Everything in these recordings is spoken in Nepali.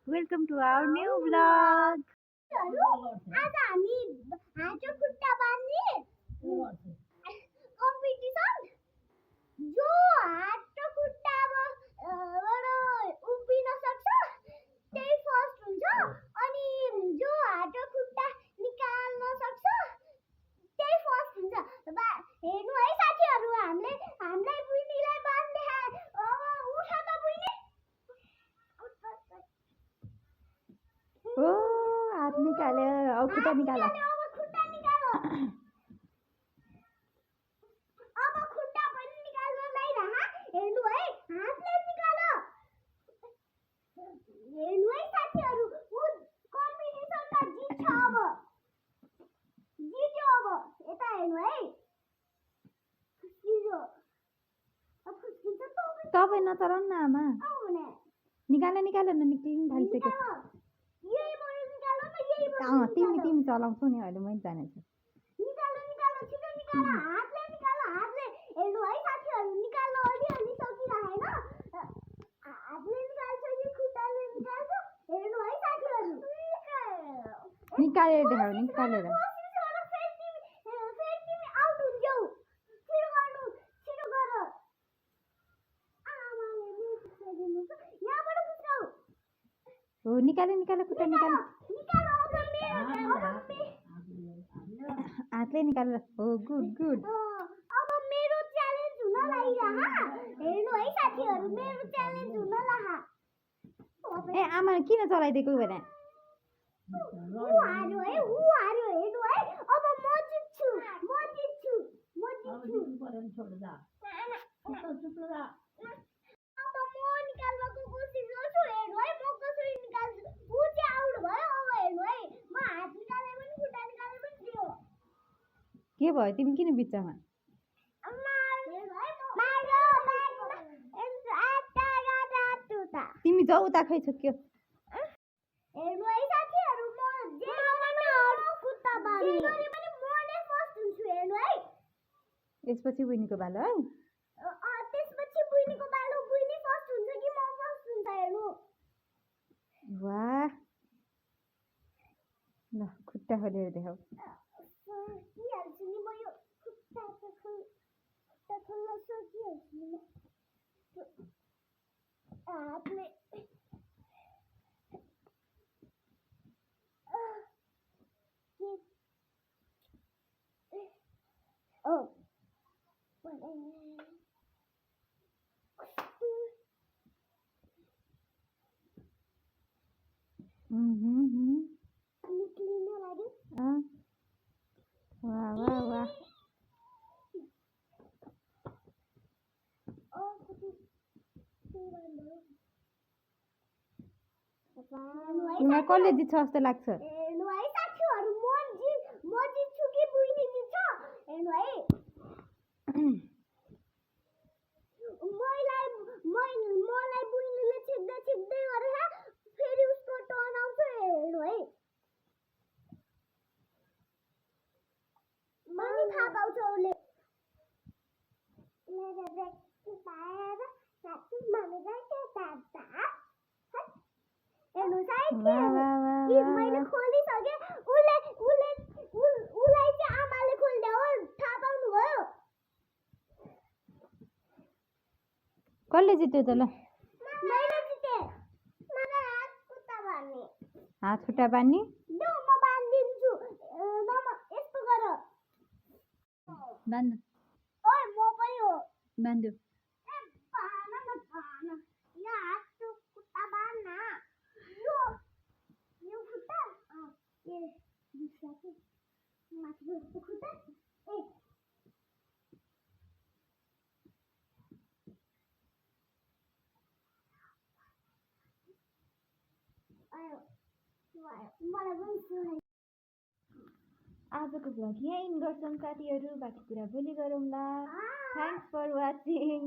Welcome to our new vlog. आज हामी हातो खुट्टा बाँध्ने कम्पिटिसन जो हातो खुट्टाबाट उभिन सक्छ त्यही फर्स्ट हुन्छ अनि जो हातो खुट्टा निकाल्न सक्छ त्यही फर्स्ट हुन्छ हेर्नु है साथीहरु हामीलाई बुइनीलाई बाँध्ने उठ त बुइनी हात निकाल्यो अब खुट्टा निकाल्यो अब खुट्टा निकाल्नु बाहिर हेर्नु है हातले निकाल्यो हेर्नु है साथीहरु कम्पिटिसनमा जित्छ अब जित्यो अब यता हेर्नु है तपाईँ नचलाउनु न आमा निकाल्न निक्लिनु थालिसक्यो तिमी चलाउँछौ नि अहिले मैले जानेछु हातले हेर्नु है साथीहरु निकाल्न अलि सकिरहेन हातले निकाल्छ कि खुट्टाले निकाल्छ हेर्नु है साथीहरु निकालेर देखाऊ निकालेर हो निकाल्यो खुट्टा निकाल्यो हातले निकालेर हो गुड अब मेरो च्यालेन्ज हुन लागिरहा हेर्नु है साथीहरु मेरो च्यालेन्ज हुन लाहा ए आमा किन चलाइदिएको भने उ हार्यो हेर्नु है अब म जित्छु अब म निकाल्नको कोसिस गर्छु हेर्नु है म कसरी निकाल्छु उ चाहिँ आउट भयो अब हेर्नु है म हात निकाले पनि खुट्टा निकाले पनि दियो के भयो तिमी किन बिचमा तिमी जाऊ उता खै छुक्यो हेर्नु है साथीहरु म जे पनि खुट्टा बाँध्ने गरे पनि म नै फर्स्ट हुन्छु हेर्नु है यसपछि बुइनीको बालो है त्यसपछि बुइनीको बालो बुइनी फर्स्ट हुन्छ कि म फर्स्ट हुन्छ हेर्नु वाह ल खुट्टा खोलेर देखाऊ सकिहाल्छु नि म यो खुट्टा खोल्न सकिहाल्छु नि हातले निक्लिन लाग्यो वाह तिमीलाई कसले जित्छ जस्तो लाग्छ हेर्नु है साथीहरु म जित्छु कि बुइनी जित्छ हेर्नु है मलाई बुइनीले छिक्दै गरेर फेरि उसको टर्न आउँछ हेर्नु है मलाई थाहा पाउँछ उसले हेर्नु मैले खोलिसके उसलाई चाहिँ आमाले खोल्दा हो थाहा पाउनु भयो कसले जित्यो त ल मैले जिते मलाई हात खुट्टा हात खुट्टा बान्ने बान्ने म बान्दिन्छु यस्तो गर बान्द ओइ म पनि हो बान्दु यो हात खुट्टा बान्न यो खुट्टा माथिको खुट्टा आजको भ्लग यहाँ इन गर्छौँ साथीहरू बाँकी कुरा भोलि गरौँला thanks for watching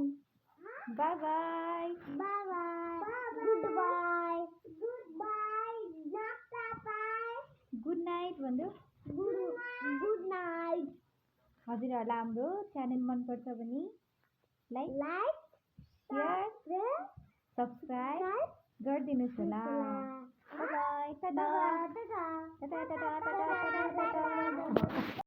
bye bye good night भन्नु गुड नाइट हजुरहरूलाई हाम्रो च्यानल मनपर्छ भने लाइक सेयर सब्सक्राइब गरिदिनुहोस् होला। बाई टाटा टाटा टाटा टाटा टाटा टाटा टाटा